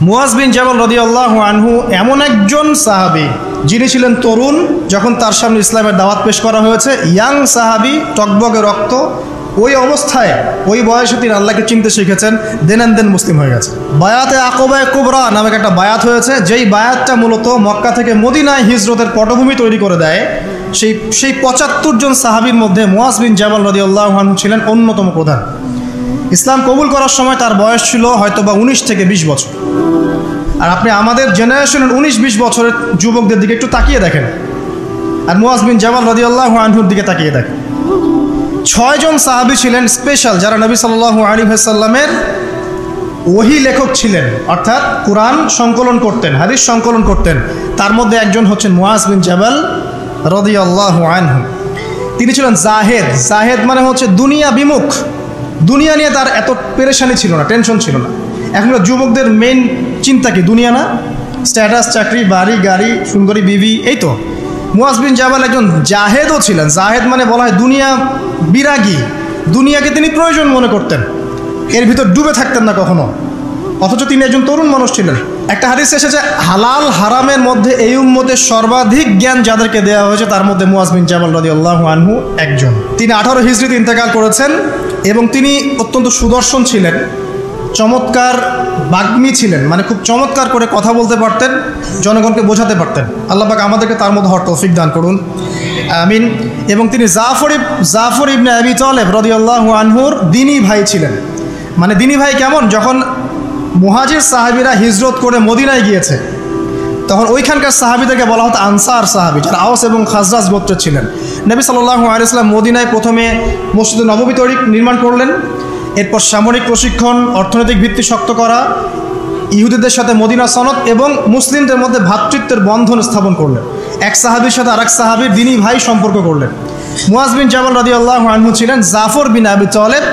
মুয়াজ বিন জাবাল রাদিয়াল্লাহু আনহু এমন একজন সাহাবী যিনি ছিলেন তরুণ যখন তার সামনে ইসলামের দাওয়াত পেশ করা হয়েছে। ইয়াং সাহাবী, টকবগে রক্ত, ওই অবস্থায় ওই বয়সে তিনি আল্লাহকে চিনতে শিখেছেন, দেন মুসলিম হয়ে গেছে। বায়াতে আকাবায়ে কুবরা নামক একটা বায়াত হয়েছে, যেই বায়াতটা মূলত মক্কা থেকে মদিনায় হিজরতের পটভূমি তৈরি করে দেয়। সেই ৭৫ জন সাহাবীর মধ্যে মুয়াজ বিন জাবাল রাদিয়াল্লাহু আনহু ছিলেন অন্যতম প্রধান। ইসলাম কবুল করার সময় তার বয়স ছিল হয়তোবা ১৯ থেকে ২০ বছর। আর আপনি আমাদের জেনারেশনের ১৯-২০ বছরের যুবকদের দিকে একটু তাকিয়ে দেখেন, আর মুয়াজ বিন জাবাল রাদিয়াল্লাহু আনহুর দিকে তাকিয়ে দেখেন। ৬ জন সাহাবী ছিলেন স্পেশাল, যারা নবী সাল্লাল্লাহু আলাইহি ওয়াসাল্লামের ওহী লেখক ছিলেন, অর্থাৎ কোরআন সংকলন করতেন, হাদিস সংকলন করতেন। তার মধ্যে একজন হচ্ছেন মুয়াজ বিন জাবাল রাদিয়াল্লাহু আনহু। তিনি ছিলেন জাহেদ। জাহেদ মানে হচ্ছে দুনিয়া বিমুখ, দুনিয়া নিয়ে তার এত পেরেশানি ছিল না, টেনশন ছিল না। এখনকার যুবকদের মেইন চিন্তা কি? দুনিয়া না, স্ট্যাটাস, চাকরি, বাড়ি, গাড়ি, সুন্দরী বিবি, এই তো। মুয়াজ বিন জাবাল একজন জাহেদও ছিলেন। জাহেদ মানে বলা হয় দুনিয়া বিরাগী, দুনিয়াকে তিনি প্রয়োজন মনে করতেন, এর ভিতর ডুবে থাকতেন না কখনো, অথচ তিনি একজন তরুণ মানুষ ছিলেন। একটা হাদিস এসেছে, হালাল হারামের মধ্যে এই উম্মতের সর্বাধিক জ্ঞান যাদেরকে দেওয়া হয়েছে তার মধ্যে মুয়াজ বিন জাবাল রাদিয়াল্লাহু আনহু একজন। তিনি ১৮ হিজরিতে ইন্তেকাল করেছেন এবং তিনি অত্যন্ত সুদর্শন ছিলেন, চমৎকার বাগ্মী ছিলেন, মানে খুব চমৎকার করে কথা বলতে পারতেন, জনগণকে বোঝাতে পারতেন। আল্লাহ পাক আমাদেরকে তার মধ্যে হওয়ার তৌফিক দান করুন, আমিন। এবং তিনি জাফর ইবনে আবি তালেব রাদিয়াল্লাহু আনহুর দিনী ভাই ছিলেন। মানে দিনী ভাই কেমন? যখন মুহাজির সাহাবীরা হিজরত করে মদিনায় গিয়েছে তখন ওইখানকার সাহাবীদেরকে বলা হতো আনসার সাহাবী, যারা আওস এবং খাজরাজ গোত্রের ছিলেন। নবী সাল্লাল্লাহু আলাইহি ওয়াসাল্লাম মদিনায় প্রথমে মসজিদে নববী নির্মাণ করলেন, এরপর সামরিক প্রশিক্ষণ, অর্থনৈতিক ভিত্তি শক্ত করা, ইহুদিদের সাথে মদিনা সনদ এবং মুসলিমদের মধ্যে ভ্রাতৃত্বের বন্ধন স্থাপন করলেন। এক সাহাবীর সাথে আরেক সাহাবীর দিনী ভাই সম্পর্ক করলেন। মুয়াজ বিন জাবাল রাদিয়াল্লাহু আনহু ছিলেন জাফর বিন আবি তালেব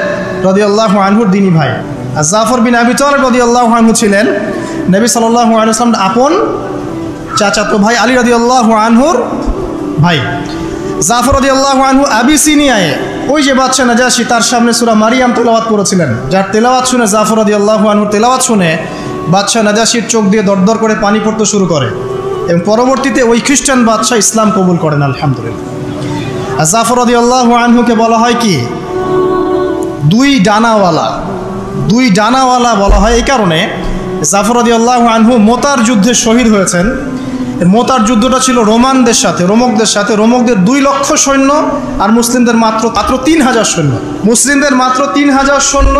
রাদিয়াল্লাহু আনহুর দিনী ভাই। আর জাফর বিন আবি তালেব রাদিয়াল্লাহু আনহু ছিলেন নবী সাল্লাল্লাহু আলাইহি ওয়াসাল্লামের আপন চাচাতো ভাই আলী রাদিয়াল্লাহু আনহুর ভাই। জাফর রাদিয়াল্লাহু আনহু আবিসিনিয়ায় ওই যে বাদশা নাজাশী তার সামনে সূরা মারিয়াম তেলাওয়াত করেছিলেন, যার তেলাওয়াত শুনে জাফর রাদিয়াল্লাহু আনহুর তেলাওয়াত শুনে বাদশা নাজাশীর চোখ দিয়ে দরদর করে পানি পড়তে শুরু করে এবং পরবর্তীতে ওই খ্রিস্টান বাদশা ইসলাম কবুল করেন, আলহামদুলিল্লাহ। আর জাফর রাদিয়াল্লাহু আনহুকে বলা হয় কি? দুই ডানাওয়ালা বলা হয় এই কারণে, জাফর রাদিয়াল্লাহু আনহু মোতার যুদ্ধে শহীদ হয়েছেন। মোতার যুদ্ধটা ছিল রোমকদের সাথে। রোমকদের ২ লক্ষ সৈন্য আর মুসলিমদের মাত্র ৩,০০০ সৈন্য। মুসলিমদের মাত্র ৩,০০০ সৈন্য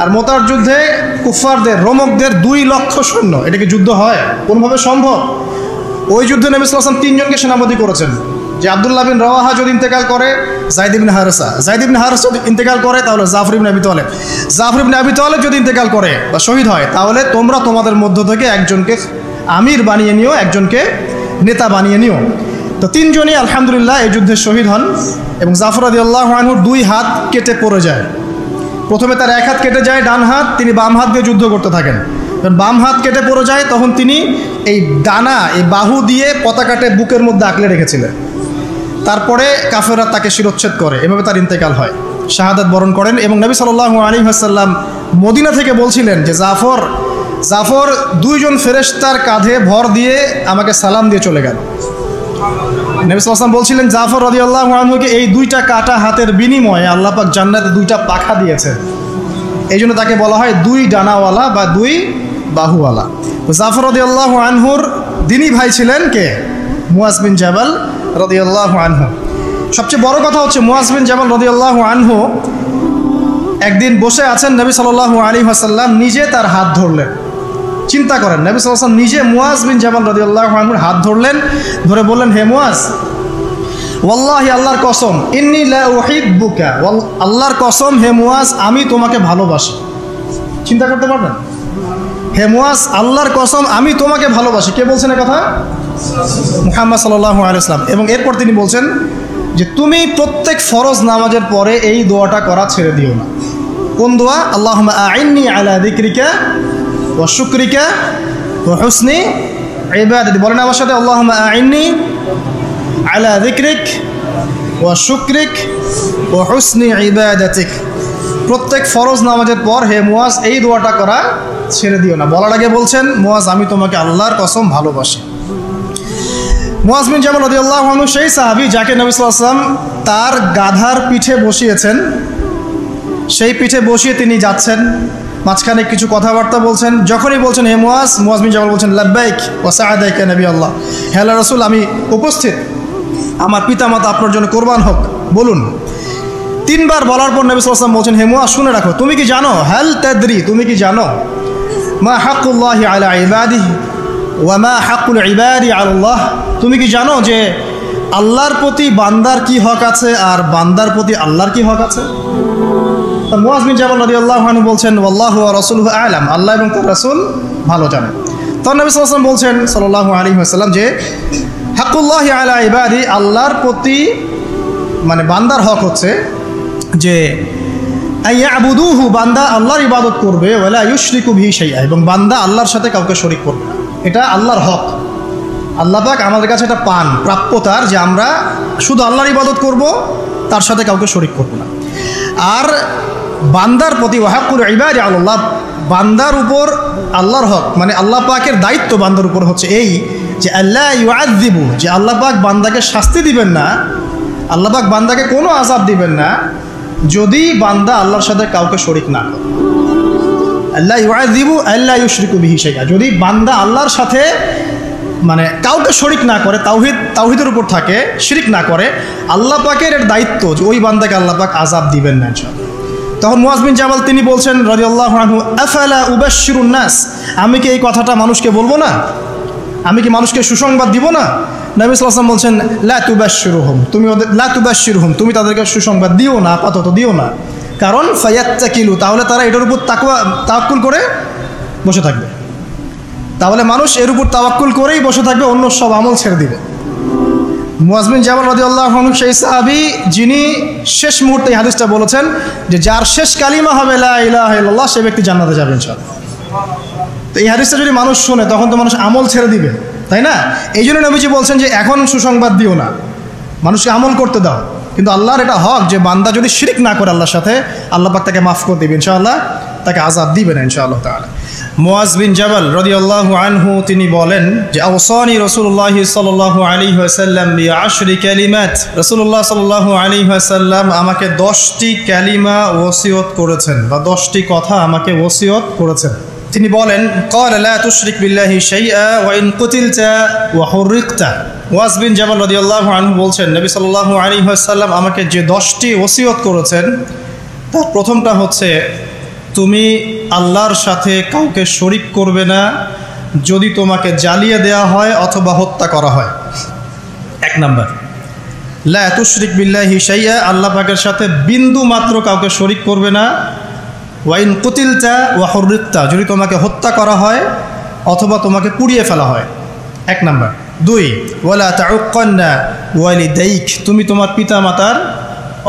আর মোতার যুদ্ধে কুফফারদের, রোমকদের ২ লক্ষ সৈন্য। এটা কি যুদ্ধ হয়? কোনোভাবে সম্ভব? ওই যুদ্ধে নবী সাল্লাল্লাহু আলাইহি ওয়াসাল্লাম ৩ জনকে সেনাপতি করেছেন, যে আব্দুল্লাহ বিন রাওয়াহা যদি ইন্তেকাল করে যায়েদ ইবনে হারেসা যদি ইন্তেকাল করে তাহলে জাফর ইবনে আবি তালেব যদি ইন্তেকাল করে বা শহীদ হয় তাহলে তোমরা তোমাদের মধ্য থেকে একজনকে আমির বানিয়ে নিও, একজনকে নেতা বানিয়ে নিও। তো ৩ জনই আলহামদুলিল্লাহ এই যুদ্ধে শহীদ হন এবং জাফর রাদিয়াল্লাহু আনহুর 2 হাত কেটে পড়ে যায়। প্রথমে তার 1 হাত কেটে যায়, ডান হাত, তিনি বাম হাত দিয়ে যুদ্ধ করতে থাকেন। যখন বাম হাত কেটে পড়ে যায় তখন তিনি এই ডানা, এই বাহু দিয়ে পতাকাটা বুকের মধ্যে আঁকলে রেখেছিলেন। তারপরে কাফেররা তাকে শিরচ্ছেদ করে, এভাবে তার ইন্তেকাল হয়, শাহাদাত বরণ করেন। এবং নবী সাল্লাল্লাহু আলাইহি ওয়াসাল্লাম মদিনা থেকে বলছিলেন যে জাফর 2 জন ফেরেশতার কাঁধে ভর দিয়ে আমাকে সালাম দিয়ে চলে গেল। নবী সাল্লাল্লাহু আলাইহি ওয়াসাল্লাম বলছিলেন জাফর রাদিয়াল্লাহু আনহুকে এই 2টা কাটা হাতের বিনিময়ে আল্লাহ পাক জান্নাতে 2টা পাখা দিয়েছেন, এই জন্য তাকে বলা হয় 2 ডানাওয়ালা বা 2 বাহুওয়ালা। জাফর রাদিয়াল্লাহু আনহুর দিনী ভাই ছিলেন কে? মুয়াজ বিন জাবাল রাদিয়াল্লাহু আনহু। সবচেয়ে বড় কথা হচ্ছে মুয়াজ বিন জাবাল রাদিয়াল্লাহু আনহু একদিন বসে আছেন, নবী সাল্লাল্লাহু আলাইহি ওয়াসাল্লাম নিজে তার হাত ধরলেন। চিন্তা করেন, নবী সাল্লাল্লাহু আলাইহি ওয়াসাল্লাম নিজে মুয়াজ বিন জাবাল রাদিয়াল্লাহু আনহুর হাত ধরলেন, ধরে বললেন, হে মুয়াজ, ওয়াল্লাহি, আল্লাহর কসম, ইন্নী লা উহিব্বুকা, আল্লাহর কসম হে মুয়াজ, আমি তোমাকে ভালোবাসি। চিন্তা করতে পারবেন? হে মুয়াজ, আল্লাহর কসম আমি তোমাকে ভালোবাসি। কে বলছেন এই কথা? মুহাম্মদ সাল্লাল্লাহু আলাইহি ওয়াসাল্লাম। এবং এরপর তিনি বলছেন যে তুমি প্রত্যেক ফরজ নামাজের পরে এই দোয়াটা করা ছেড়ে দিও না। কোন দোয়া? আল্লাহুম্মা আইন্নি আলা যিকরিকা ওয়া শুকরিকা ওয়া হুসনি ইবাদাতি। বলেন আমার সাথে, আল্লাহুম্মা আইন্নি আলা যিকরিক ওয়া শুকরিক ওয়া হুসনি ইবাদাতিক। প্রত্যেক ফরজ নামাজের পর হে মুয়াজ এই দোয়াটা করা ছেড়ে দিও না। বলার আগে বলছেন, মুয়াজ আমি তোমাকে আল্লাহর কসম ভালোবাসি। মুয়াজ বিন জাবাল রাদিয়াল্লাহু আনহু সেই সাহাবী যাকে নবী সাল্লাল্লাহু আলাইহি ওয়াসাল্লাম তার গাধার পিঠে বসিয়েছেন, সেই পিঠে বসিয়ে তিনি যাচ্ছেন, মাঝখানে কিছু কথাবার্তা বলছেন। যখনই বলছেন হে মুয়াজ, মুয়াজ বিন জাবাল বলছেন লাব্বাইক ওয়া সাআদাইকা নবী আল্লাহ, হে আল্লাহর রাসূল আমি উপস্থিত, আমার পিতামাতা আপনার জন্য কোরবান হোক, বলুন। তিনবার বলার পর নবী সাল্লাল্লাহু আলাইহি ওয়াসাল্লাম বলছেন হে মুয়াজ শুনে রাখো, তুমি কি জানো, হাল তাদরি, তুমি কি জানো মা হাক্কুল্লাহি আলা ইবাদিহি ওয়া মা হাক্কুল ইবাদি আলা আল্লাহ, তুমি কি জানো যে আল্লাহর প্রতি বান্দার কি হক আছে আর বান্দার প্রতি আল্লাহর কি হক আছে? মুয়াজ বিন জাবাল রাদিয়াল্লাহু আনহু বলছেন ওয়াল্লাহু ওয়া রাসূলুহু আ'লাম, আল্লাহ এবং তার রাসূল ভালো জানেন। তখন নবী সাল্লাল্লাহু আলাইহি ওয়াসাল্লাম বলছেন সাল্লাল্লাহু আলাইহি ওয়াসাল্লাম যে হাক্কুল্লাহি আলা ইবাদি, আল্লাহর প্রতি মানে বান্দার হক হচ্ছে যে আইয়াবুদুহু, বান্দা আল্লাহর ইবাদত করবে, ওয়ালা ইউশরিকু বিহি শাইআ, এবং বান্দা আল্লাহর সাথে কাউকে শরীক করবে না। এটা আল্লাহর হক। আল্লাহ পাক আমাদের কাছে এটা পান প্রাপ্যতার যে আমরা শুধু আল্লাহর ইবাদত করব, তার সাথে কাউকে শরীক করব না। আর বান্দার প্রতি ওয়াহাক্কুল ইবাদি আল্লাহ, বান্দার উপর আল্লাহর হক মানে আল্লাহ পাকের দায়িত্ব বান্দার উপর হচ্ছে এই যে আল্লাহ ইউআযযিবু, যে আল্লাহ পাক বান্দাকে শাস্তি দিবেন না, আল্লাহ পাক বান্দাকে কোনো আযাব দিবেন না যদি বান্দা আল্লাহর সাথে কাউকে শরীক না করে। আল্লাহ ইউআযযিবু আল্লা ইউশরিকু বিহি শাইআ, যদি বান্দা আল্লাহর সাথে মানে কাউকে শরীক না করে, তাওহীদের উপর থাকে, শিরিক না করে, আল্লাহ পাকের এর দায়িত্ব যে ওই বান্দাকে আল্লাহ পাক আযাব দিবেন না ইনশাআল্লাহ। তখন মুয়াজ বিন জাবাল তিনি বলছেন রাদিয়াল্লাহু আনহু আফালা উবাশশিরুন নাস, আমি কি এই কথাটা মানুষকে বলবো না, আমি কি মানুষকে সুসংবাদ দিব না? নবী সাল্লাল্লাহু আলাইহি ওয়াসাল্লাম বলছেন লা তুবাশশিরুহুম, তুমি ওদের লা তুবাশশিরুহুম, তুমি তাদেরকে সুসংবাদ দিও না, আপাতত দিও না, কারণ ফায়াত্তাকিলু, তাহলে তারা এটার উপর তাওয়াক্কুল করে বসে থাকবে। তাহলে মানুষ এর উপর তাওয়াক্কুল করেই বসে থাকবে, অন্য সব আমল ছেড়ে দিবে। মুয়াজ বিন জাবাল রাদিয়াল্লাহু আনহু সেই সাহাবী যিনি শেষ মুহূর্তে এই হাদিসটা বলেছেন যে যার শেষ কালিমা হবে লা ইলাহা ইল্লাল্লাহ, সে ব্যক্তি জান্নাতে যাবে ইনশাআল্লাহ। তো এই হাদিসটা যদি মানুষ শোনে তখন তো মানুষ আমল ছেড়ে দিবে, তাই না? এই জন্য নবীজি বলছেন যে এখন সুসংবাদ দিও না, মানুষকে আমল করতে দাও। কিন্তু আল্লাহর এটা হক যে বান্দা যদি শিরক না করে আল্লাহর সাথে, আল্লাহ পাক তাকে মাফ করে দিবে ইনশাআল্লাহ, তাকে আযাব দিবে না ইনশাআল্লাহ তাআলা। মুয়াজ বিন জাবাল রাদিয়াল্লাহু আনহু তিনি বলেন যে আওসানি রাসূলুল্লাহ সাল্লাল্লাহু আলাইহি ওয়াসাল্লাম বি10 কালিমাত, রাসূলুল্লাহ সাল্লাল্লাহু আলাইহি ওয়াসাল্লাম আমাকে 10টি কালিমা ওসিয়ত করেছেন বা 10টি কথা আমাকে ওসিয়ত করেছেন। তিনি বলেন ক্বালা লা তুশরিক বিল্লাহি শাইআ ওয়া ইন কুতিলতা ওয়া হুররিকতা। মুয়াজ বিন জাবাল রাদিয়াল্লাহু আনহু বলছেন নবী সাল্লাল্লাহু আলাইহি ওয়াসাল্লাম আমাকে যে 10টি ওসিয়ত করেছেন তার প্রথমটা হচ্ছে তুমি আল্লাহর সাথে কাউকে শরীক করবে না যদি তোমাকে জ্বালিয়ে দেওয়া হয় অথবা হত্যা করা হয়। 1 নাম্বার, লা তুশরিক বিল্লাহি শাইআ, আল্লাহ পাকের সাথে বিন্দু মাত্র কাউকে শরীক করবে না। ওয়া ইন কুতিলতা ওয়া হুররিকতা, যদি তোমাকে হত্যা করা হয় অথবা তোমাকে পুড়িয়ে ফেলা হয়। 1 নাম্বার। 2, ওয়ালা তাউক্কান্না ওয়ালিদাইক, তুমি তোমার পিতামাতার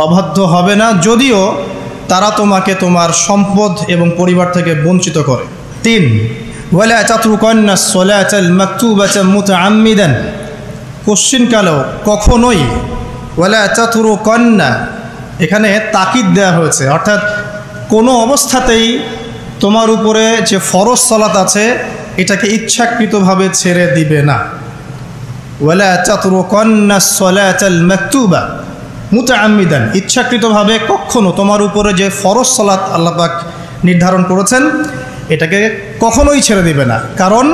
অবাধ্য হবে না যদিও তারা তোমাকে তোমার সম্পদ এবং পরিবার থেকে বঞ্চিত করে। 3, ওয়ালা তাতরুকান্না সলাতাল মাকতুবাতা মুতাআম্মিদান, কোশ্চিনকালেও কখনোই, ওয়ালা তাতরুকান্না এখানে তাকিদ দেওয়া হয়েছে, অর্থাৎ কোনো অবস্থাতেই তোমার উপরে যে ফরজ সালাত আছে এটাকে ইচ্ছাকৃতভাবে ছেড়ে দিবে না। ওয়ালা তাতরুকান্না সলাতাল মাকতুবা মুতাআম্মিদান, ইচ্ছাকৃতভাবে কখনো তোমার উপরে যে ফরজ সালাত আল্লাহ পাক নির্ধারণ করেছেন এটাকে কখনোই ছেড়ে দিবে না। কারণ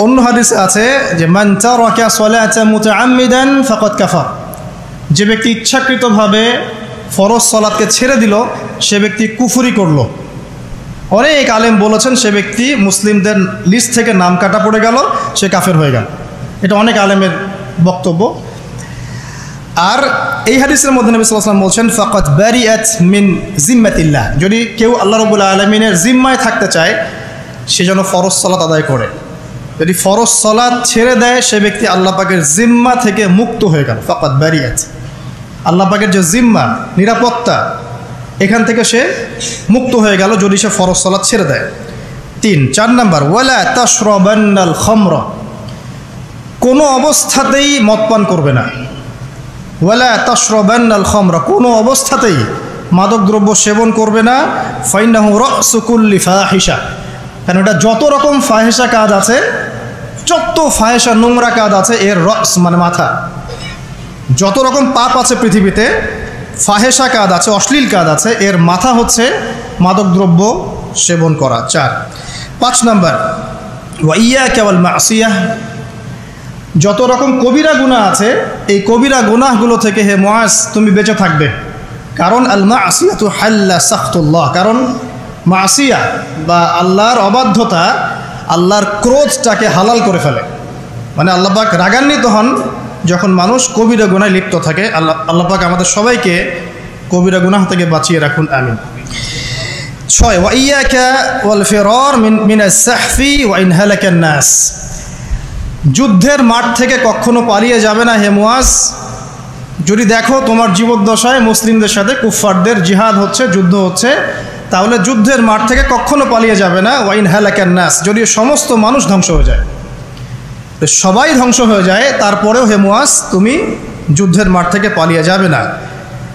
অন্য হাদিসে আছে যে মান তারাকা সলাতা মুতাআম্মিদান ফাকাদ কাফার, যে ব্যক্তি ইচ্ছাকৃতভাবে ফরজ সালাতকে ছেড়ে দিল সে ব্যক্তি কুফরি করলো। অনেক আলেম বলেছেন সে ব্যক্তি মুসলিমদের লিস্ট থেকে নাম কাটা পড়ে গেল, সে কাফের হয়ে গেল। এটা অনেক আলেমের বক্তব্য। আর এই হাদিসের মধ্যে নবী সাল্লাল্লাহু আলাইহি ওয়াসাল্লাম বলছেন ফাকাত বারিআত মিন জিম্মাতিল্লাহ, যদি কেউ আল্লাহ রাব্বুল আলামিনের জিম্মায় থাকতে চায় সে যেন ফরজ সালাত আদায় করে। যদি ফরজ সালাত ছেড়ে দেয় সে ব্যক্তি আল্লাহ পাকের জিম্মা থেকে মুক্ত হয়ে গেল। ফাকাত বারিআত, আল্লাহ পাকের যে জিম্মা নিরাপত্তা এখান থেকে সে মুক্ত হয়ে গেল যদি সে ফরজ সালাত ছেড়ে দেয়। 4 নাম্বার, ওয়ালা তাশরাবান্নাল খামরা, কোনো অবস্থাতেই মদ পান করবে না। ওয়ালা তাশরাবান্নাল খামরা, কোনো অবস্থাতেই মাদক দ্রব্য সেবন করবে না। ফাইন্নাহু রাসু কুল্লি ফাহিশা, কারণ এটা যত রকম ফাহেসা কাজ আছে, যত ফাহেসা নোংরা কাজ আছে, এর রস মানে মাথা। যত রকম পাপ আছে পৃথিবীতে, ফাহেসা কাজ আছে, অশ্লীল কাজ আছে, এর মাথা হচ্ছে মাদকদ্রব্য সেবন করা। 5 নাম্বার, ওয়াইয়াকা ওয়াল মাসিয়াহ, যত রকম কবিরা গুনাহ আছে এই কবিরা গুনাহগুলো থেকে হে মুআজ তুমি বেঁচে থাকবে। কারণ আল মাসিয়াতু হাল্লা সাখতুল্লাহ, কারণ মাসিয়া বা আল্লাহর অবাধ্যতা আল্লাহর ক্রোধটাকে হালাল করে ফেলে। মানে আল্লাহ পাক রাগান্বিত হন যখন মানুষ কবিরা গুনাহে লিপ্ত থাকে। আল্লাহ পাক আমাদের সবাইকে কবিরা গুনাহ থেকে বাঁচিয়ে রাখুন, আমিন। 6 ওয়াইয়াকা ওয়াল ফিরার মিনাস সাহফি ওয়া ইন হালাকান নাস, যুদ্ধের মাঠ থেকে কখনো পালিয়ে যাবে না হে মুআজ। যদি দেখো তোমার জীবদ্দশায় মুসলিমদের সাথে কুফফারদের জিহাদ হচ্ছে, যুদ্ধ হচ্ছে, তাহলে যুদ্ধের মাঠ থেকে কখনো পালিয়ে যাবে না। ওয়া ইন হালাকান নাস, যদি সমস্ত মানুষ ধ্বংস হয়ে যায়, সবাই ধ্বংস হয়ে যায়, তারপরেও হে মুআজ তুমি যুদ্ধের মাঠ থেকে পালিয়ে যাবে না।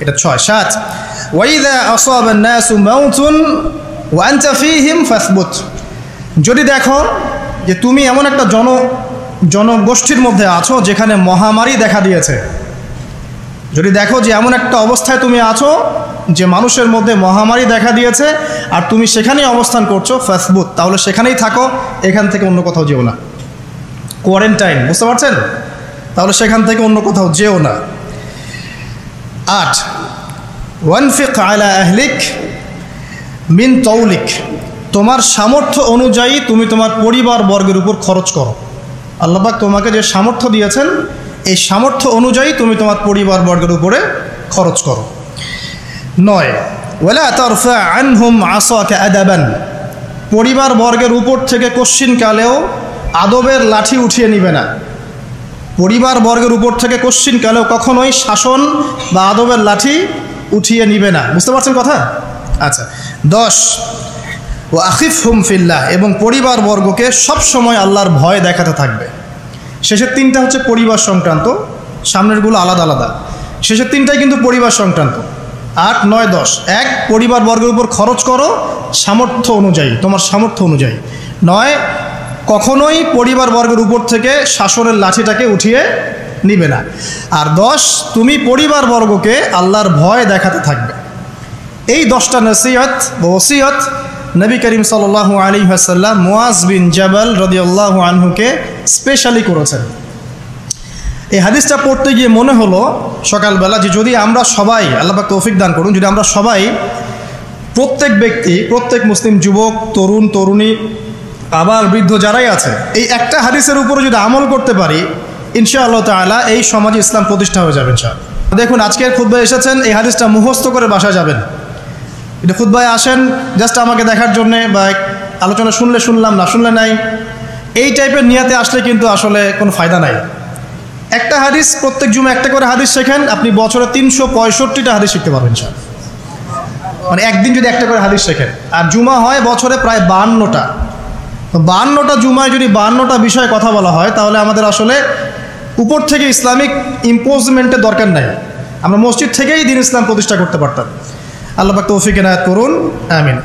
এটা 6। 7 ওয়াইদা আসাবান নাসু মাউতুন ওয়া আনতা ফীহিম ফাসবুত, যদি দেখো যে তুমি এমন একটা জনগোষ্ঠীর মধ্যে আছো যেখানে মহামারী দেখা দিয়েছে, যদি দেখো যে এমন একটা অবস্থায় তুমি আছো যে মানুষের মধ্যে মহামারী দেখা দিয়েছে আর তুমি সেখানেই অবস্থান করছো, ফাসবুত, তাহলে সেখানেই থাকো, এখান থেকে অন্য কোথাও যেও না। কোয়ারেন্টাইন, বুঝতে পারছেন? তাহলে সেখান থেকে অন্য কোথাও যেও না। 8 ওয়ানফিক আলা আহলিক মিন তৌলিক, তোমার সামর্থ্য অনুযায়ী তুমি তোমার পরিবার বর্গের উপর খরচ করো। আল্লাহ পাক তোমাকে যে সামর্থ্য দিয়েছেন এই সামর্থ্য অনুযায়ী তুমি তোমার পরিবার বর্গের উপরে খরচ করো। 9 ওয়ালা তারফা আনহুম আসাকা আদাবান, পরিবার বর্গের উপর থেকে কশ্চিনকালেও আদবের লাঠি উঠিয়ে নিবে না। পরিবার বর্গের উপর থেকে কশ্চিনকালেও কখনোই শাসন বা আদবের লাঠি উঠিয়ে নিবে না। বুঝতে পারছেন কথা? আচ্ছা। 10 ও আখিফহুম ফিল্লাহ, এবং পরিবার বর্গকে সবসময় আল্লাহর ভয় দেখাতে থাকবে। শেষের 3টা হচ্ছে পরিবার সংক্রান্ত, সামনেরগুলো আলাদা আলাদা। শেষের 3টাই কিন্তু পরিবার সংক্রান্ত। 8, 9, 10। 1 পরিবার বর্গের উপর খরচ করো সামর্থ্য অনুযায়ী, তোমার সামর্থ্য অনুযায়ী। 9 কখনোই পরিবার বর্গের উপর থেকে শাসনের লাঠিটাকে উঠিয়ে নিবে না। আর 10 তুমি পরিবার বর্গকে আল্লাহর ভয় দেখাতে থাকবে। এই 10টা নসিহত বা ওসিয়ত নবী করিম সাল্লাল্লাহু আলাইহি ওয়াসাল্লাম মুআজ বিন জাবাল রাদিয়াল্লাহু আনহুকে স্পেশালি করেছেন। এই হাদিসটা পড়তে গিয়ে মনে হলো সকালবেলা যে যদি আমরা সবাই, আল্লাহ পাক তৌফিক দান করুন, যদি আমরা সবাই, প্রত্যেক ব্যক্তি, প্রত্যেক মুসলিম যুবক, তরুণ, তরুণী, আবার বৃদ্ধ যারাই আছে, এই একটা হাদিসের উপরে যদি আমল করতে পারি, ইনশাআল্লাহ তাআলা এই সমাজে ইসলাম প্রতিষ্ঠা হয়ে যাবে ইনশাআল্লাহ। দেখুন আজকের খুতবায় এসেছেন, এই হাদিসটা মুখস্থ করে বাসায় যাবেন। এটা খুতবায় আসেন জাস্ট আমাকে দেখার জন্যে বা আলোচনা শুনলে শুনলাম, না শুনলে নাই, এই টাইপের নিয়াতে আসলে কিন্তু আসলে কোনো ফায়দা নাই। একটা হাদিস, প্রত্যেক জুমা একটা করে হাদিস শেখেন, আপনি বছরে 365টা হাদিস শিখতে পারবেন ইনশাআল্লাহ। মানে একদিন যদি একটা করে হাদিস শেখেন, আর জুমা হয় বছরে প্রায় 52টা। তো 52টা জুমায় যদি 52টা বিষয়ে কথা বলা হয়, তাহলে আমাদের আসলে উপর থেকে ইসলামিক ইম্পোজমেন্টের দরকার নাই, আমরা মসজিদ থেকেই দিন ইসলাম প্রতিষ্ঠা করতে পারতাম। আল্লাহ পাক তৌফিক এনায়েত করুন, আমিন।